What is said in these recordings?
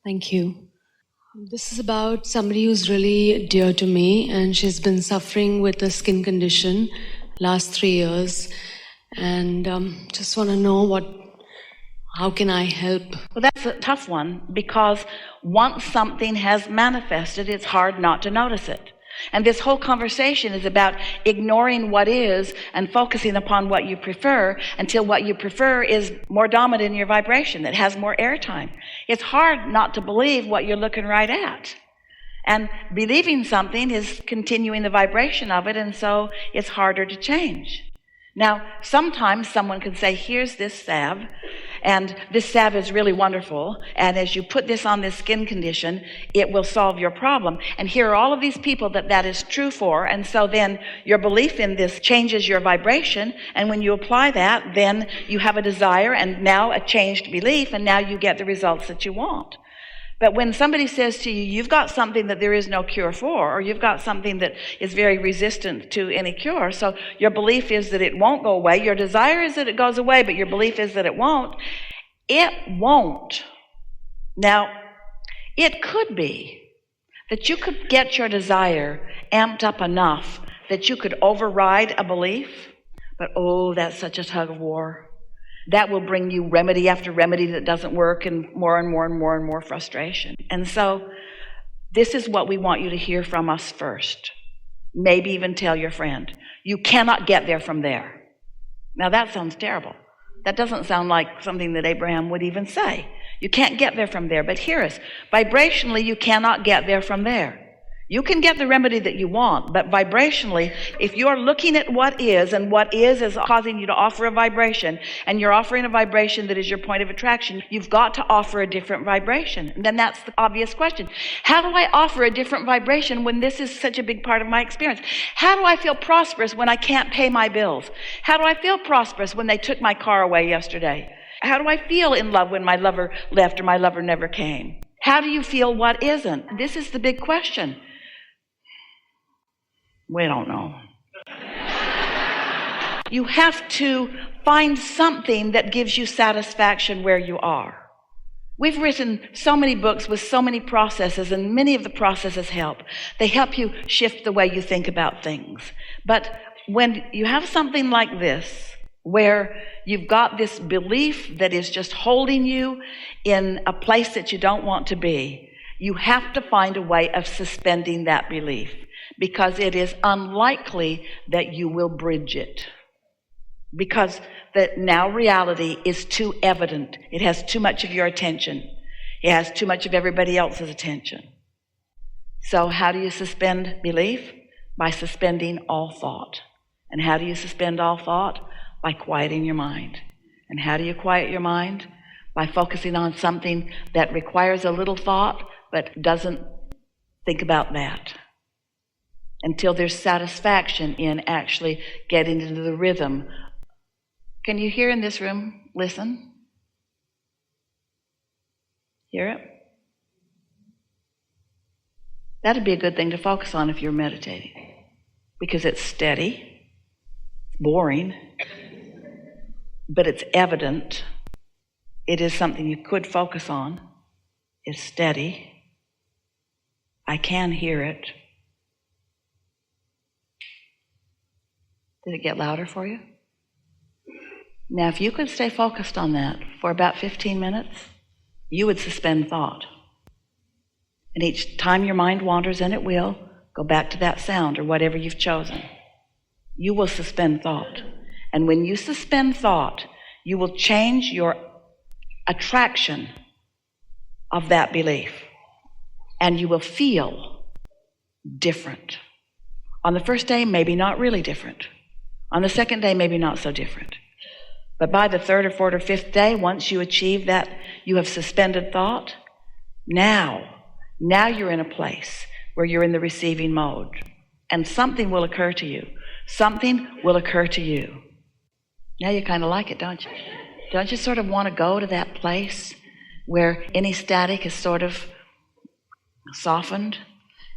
Thank you. This is about somebody who's really dear to me, and she's been suffering with a skin condition last 3 years, and just want to know how can I help? Well, that's a tough one, because once something has manifested, it's hard not to notice it. And this whole conversation is about ignoring what is and focusing upon what you prefer until what you prefer is more dominant in your vibration. It has more airtime. It's hard not to believe what you're looking right at. And believing something is continuing the vibration of it, and so it's harder to change. Now, sometimes someone can say, here's this salve, and this salve is really wonderful, and as you put this on this skin condition, it will solve your problem. And here are all of these people that is true for, and so then your belief in this changes your vibration, and when you apply that, then you have a desire and now a changed belief, and now you get the results that you want. But when somebody says to you, you've got something that there is no cure for, or you've got something that is very resistant to any cure, so your belief is that it won't go away, your desire is that it goes away, but your belief is that it won't. Now, it could be that you could get your desire amped up enough that you could override a belief, but that's such a tug of war. That will bring you remedy after remedy that doesn't work, and more frustration. And so this is what we want you to hear from us first. Maybe even tell your friend. You cannot get there from there. Now that sounds terrible. That doesn't sound like something that Abraham would even say. You can't get there from there. But hear us. Vibrationally, you cannot get there from there. You can get the remedy that you want, but vibrationally, if you're looking at what is, and what is causing you to offer a vibration, and you're offering a vibration that is your point of attraction, you've got to offer a different vibration. And then that's the obvious question. How do I offer a different vibration when this is such a big part of my experience? How do I feel prosperous when I can't pay my bills? How do I feel prosperous when they took my car away yesterday? How do I feel in love when my lover left or my lover never came? How do you feel what isn't? This is the big question. We don't know. You have to find something that gives you satisfaction where you are. We've written so many books with so many processes, and many of the processes help. They help you shift the way you think about things. But when you have something like this, where you've got this belief that is just holding you in a place that you don't want to be, you have to find a way of suspending that belief, because it is unlikely that you will bridge it. Because the now reality is too evident. It has too much of your attention. It has too much of everybody else's attention. So how do you suspend belief? By suspending all thought. And how do you suspend all thought? By quieting your mind. And how do you quiet your mind? By focusing on something that requires a little thought, but doesn't think about that, until there's satisfaction in actually getting into the rhythm. Can you hear in this room? Listen. Hear it? That'd be a good thing to focus on if you're meditating, because it's steady, it's boring, but it's evident. It is something you could focus on. It's steady. I can hear it. Did it get louder for you? Now, if you could stay focused on that for about 15 minutes, you would suspend thought. And each time your mind wanders, and it will, go back to that sound or whatever you've chosen. You will suspend thought. And when you suspend thought, you will change your attraction of that belief. And you will feel different. On the first day, maybe not really different. On the second day, maybe not so different. But by the third or fourth or fifth day, once you achieve that, you have suspended thought, now you're in a place where you're in the receiving mode. And something will occur to you. Something will occur to you. Now you kind of like it, don't you? Don't you sort of want to go to that place where any static is sort of softened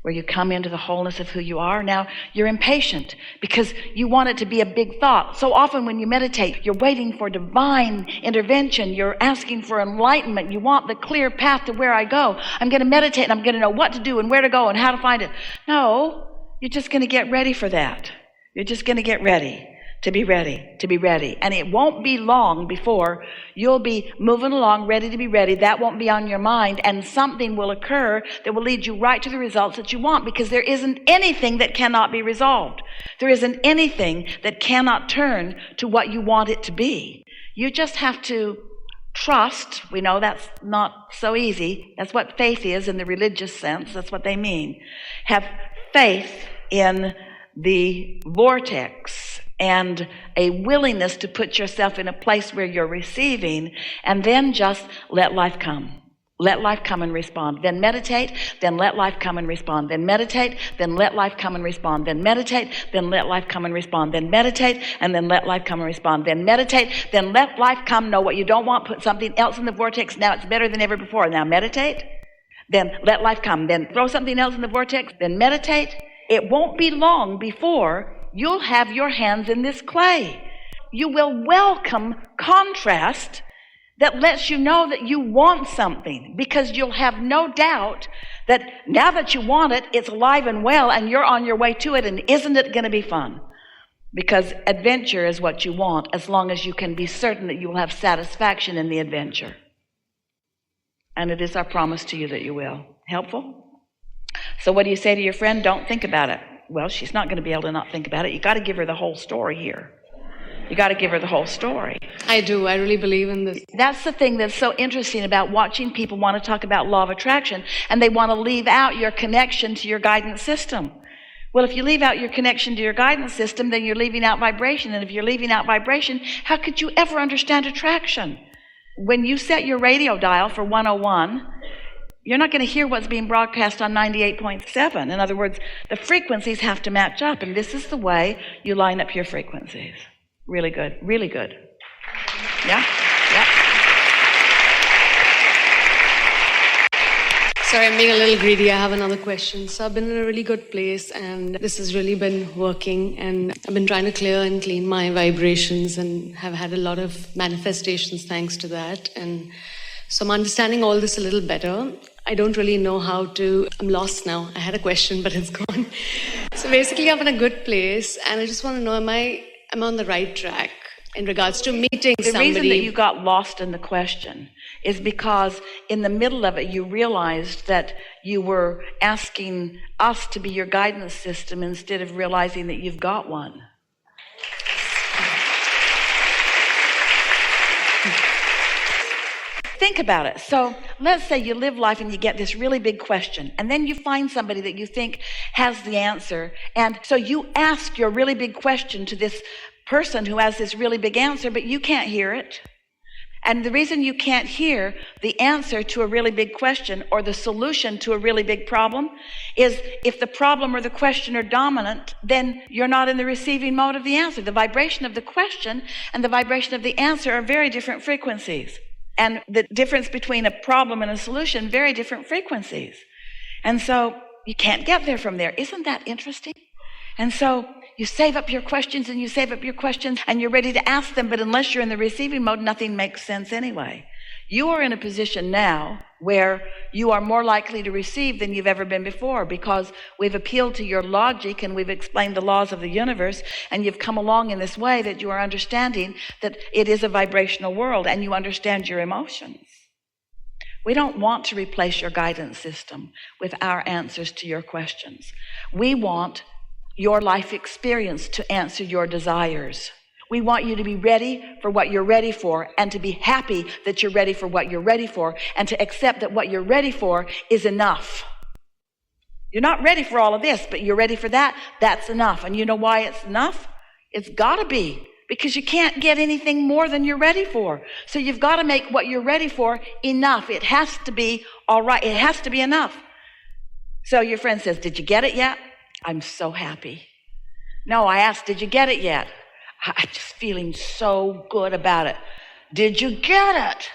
where you come into the wholeness of who you are. Now, you're impatient because you want it to be a big thought. So often when you meditate, you're waiting for divine intervention. You're asking for enlightenment. You want the clear path to where I go. I'm going to meditate and I'm going to know what to do and where to go and how to find it. No, you're just going to get ready for that. You're just going to get ready. To be ready. And it won't be long before you'll be moving along, ready to be ready. That won't be on your mind, and something will occur that will lead you right to the results that you want, because there isn't anything that cannot be resolved. There isn't anything that cannot turn to what you want it to be. You just have to trust. We know that's not so easy. That's what faith is in the religious sense. That's what they mean. Have faith in the vortex and a willingness to put yourself in a place where you're receiving, and then just let life come. Let life come and respond. Then meditate, then let life come and respond. Then meditate, then let life come and respond. Then meditate, then let life come and respond. Then meditate, and then let life come and respond. Then meditate, then let life come. Know what you don't want, put something else in the vortex. Now it's better than ever before. Now meditate, then let life come. Then throw something else in the vortex, then meditate. It won't be long before you'll have your hands in this clay. You will welcome contrast that lets you know that you want something, because you'll have no doubt that now that you want it, it's alive and well, and you're on your way to it, and isn't it going to be fun? Because adventure is what you want, as long as you can be certain that you will have satisfaction in the adventure. And it is our promise to you that you will. Helpful? So what do you say to your friend? Don't think about it. Well, she's not going to be able to not think about it. You got to give her the whole story here. You got to give her the whole story. I do. I really believe in this. That's the thing that's so interesting about watching people want to talk about law of attraction, and they want to leave out your connection to your guidance system. Well, if you leave out your connection to your guidance system, then you're leaving out vibration. And if you're leaving out vibration, how could you ever understand attraction? When you set your radio dial for 101, you're not going to hear what's being broadcast on 98.7. In other words, the frequencies have to match up, and this is the way you line up your frequencies. Really good, really good. Yeah? Yeah. Sorry, I'm being a little greedy. I have another question. So I've been in a really good place, and this has really been working, and I've been trying to clear and clean my vibrations and have had a lot of manifestations thanks to that. And so I'm understanding all this a little better. I don't really know how to, I'm lost now. I had a question, but it's gone. So basically, I'm in a good place, and I just want to know, am I on the right track in regards to meeting somebody? The reason that you got lost in the question is because in the middle of it, you realized that you were asking us to be your guidance system instead of realizing that you've got one. Think about it. So let's say you live life and you get this really big question, and then you find somebody that you think has the answer, and so you ask your really big question to this person who has this really big answer, but you can't hear it. And the reason you can't hear the answer to a really big question or the solution to a really big problem is if the problem or the question are dominant, then you're not in the receiving mode of the answer. The vibration of the question and the vibration of the answer are very different frequencies. And the difference between a problem and a solution, very different frequencies. And so you can't get there from there. Isn't that interesting? And so you save up your questions and you save up your questions and you're ready to ask them, but unless you're in the receiving mode, nothing makes sense anyway. You are in a position now where you are more likely to receive than you've ever been before, because we've appealed to your logic and we've explained the laws of the universe, and you've come along in this way that you are understanding that it is a vibrational world, and you understand your emotions. We don't want to replace your guidance system with our answers to your questions. We want your life experience to answer your desires. We want you to be ready for what you're ready for, and to be happy that you're ready for what you're ready for, and to accept that what you're ready for is enough. You're not ready for all of this, but you're ready for that. That's enough. And you know why it's enough? It's got to be, because you can't get anything more than you're ready for. So you've got to make what you're ready for enough. It has to be all right. It has to be enough. So your friend says, "Did you get it yet?" I'm so happy. No, I asked, "Did you get it yet?" I'm just feeling so good about it. "Did you get it?"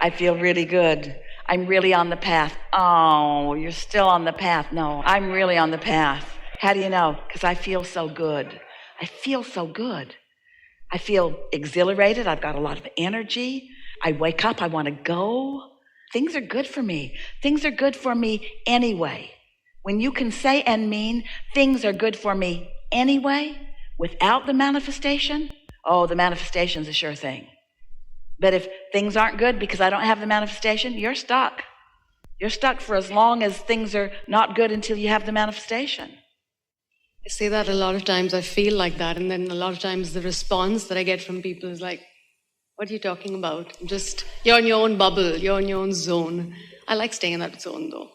I feel really good. I'm really on the path. Oh, you're still on the path. No, I'm really on the path. How do you know? Because I feel so good. I feel so good. I feel exhilarated. I've got a lot of energy. I wake up. I want to go. Things are good for me. Things are good for me anyway. When you can say and mean things are good for me anyway, without the manifestation, oh, the manifestation's a sure thing. But if things aren't good because I don't have the manifestation, you're stuck. You're stuck for as long as things are not good until you have the manifestation. I say that a lot of times. I feel like that. And then a lot of times the response that I get from people is like, what are you talking about? You're in your own bubble. You're in your own zone. I like staying in that zone, though.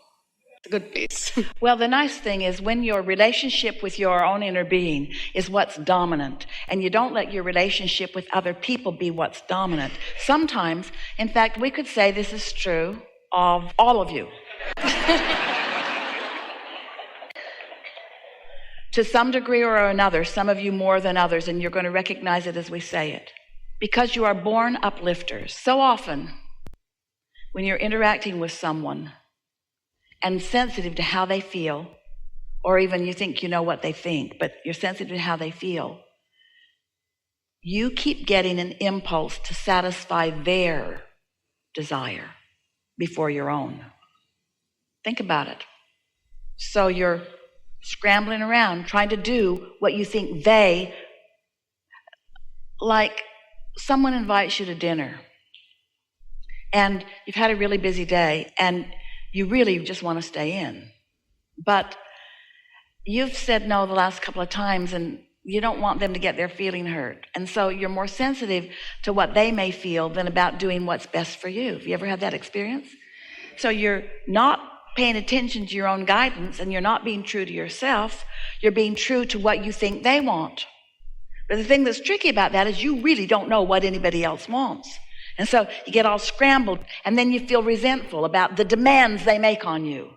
It's a good place. Well, the nice thing is when your relationship with your own inner being is what's dominant, and you don't let your relationship with other people be what's dominant. Sometimes, in fact, we could say this is true of all of you. To some degree or another, some of you more than others, and you're going to recognize it as we say it. Because you are born uplifters. So often, when you're interacting with someone and sensitive to how they feel, or even you think you know what they think, but you're sensitive to how they feel, you keep getting an impulse to satisfy their desire before your own. Think about it. So you're scrambling around trying to do what you think they, like someone invites you to dinner and you've had a really busy day and you really just want to stay in, but you've said no the last couple of times and you don't want them to get their feeling hurt, and so you're more sensitive to what they may feel than about doing what's best for you. Have you ever had that experience? So you're not paying attention to your own guidance and you're not being true to yourself. You're being true to what you think they want. But the thing that's tricky about that is you really don't know what anybody else wants. And so you get all scrambled and then you feel resentful about the demands they make on you.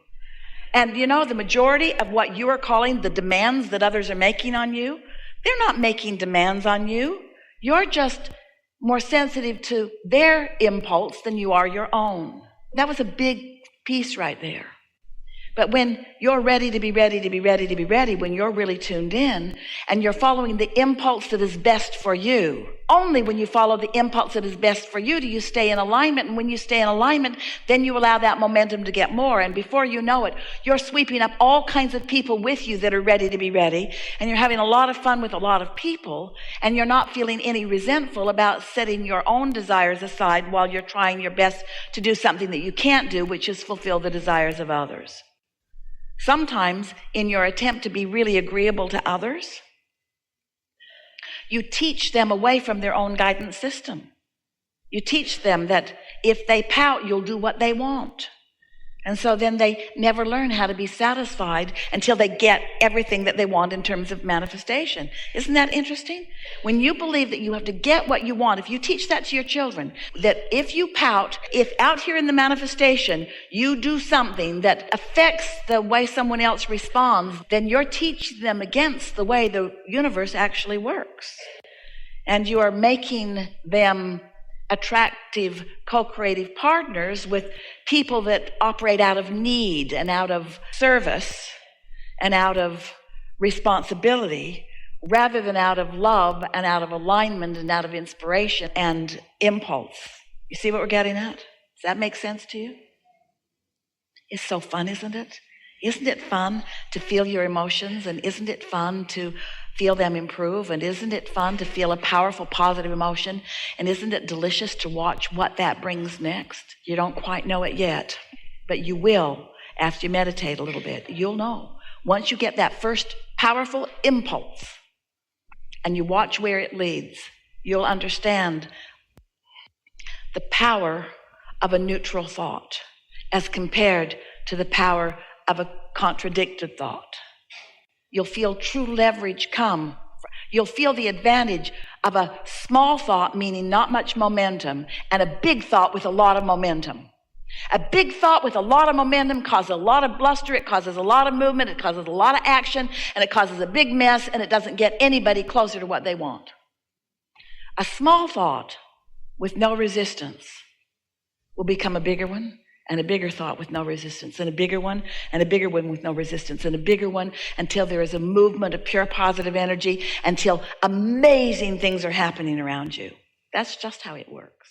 And you know, the majority of what you are calling the demands that others are making on you, they're not making demands on you. You're just more sensitive to their impulse than you are your own. That was a big piece right there. But when you're ready to be ready to be ready to be ready, when you're really tuned in and you're following the impulse that is best for you, only when you follow the impulse that is best for you do you stay in alignment. And when you stay in alignment, then you allow that momentum to get more. And before you know it, you're sweeping up all kinds of people with you that are ready to be ready. And you're having a lot of fun with a lot of people. And you're not feeling any resentful about setting your own desires aside while you're trying your best to do something that you can't do, which is fulfill the desires of others. Sometimes in your attempt to be really agreeable to others, you teach them away from their own guidance system. You teach them that if they pout, you'll do what they want. And so then they never learn how to be satisfied until they get everything that they want in terms of manifestation. Isn't that interesting? When you believe that you have to get what you want, if you teach that to your children, that if you pout, if out here in the manifestation you do something that affects the way someone else responds, then you're teaching them against the way the universe actually works. And you are making them attractive co-creative partners with people that operate out of need and out of service and out of responsibility rather than out of love and out of alignment and out of inspiration and impulse. You see what we're getting at? Does that make sense to you? It's so fun, isn't it? Isn't it fun to feel your emotions, and isn't it fun to feel them improve, and isn't it fun to feel a powerful positive emotion, and isn't it delicious to watch what that brings next? You don't quite know it yet, but you will after you meditate a little bit. You'll know. Once you get that first powerful impulse and you watch where it leads, you'll understand the power of a neutral thought as compared to the power of a contradicted thought. You'll feel true leverage come. You'll feel the advantage of a small thought, meaning not much momentum, and a big thought with a lot of momentum. A big thought with a lot of momentum causes a lot of bluster, it causes a lot of movement, it causes a lot of action, and it causes a big mess, and it doesn't get anybody closer to what they want. A small thought with no resistance will become a bigger one and a bigger thought with no resistance, and a bigger one, and a bigger one with no resistance, and a bigger one, until there is a movement of pure positive energy, until amazing things are happening around you. That's just how it works.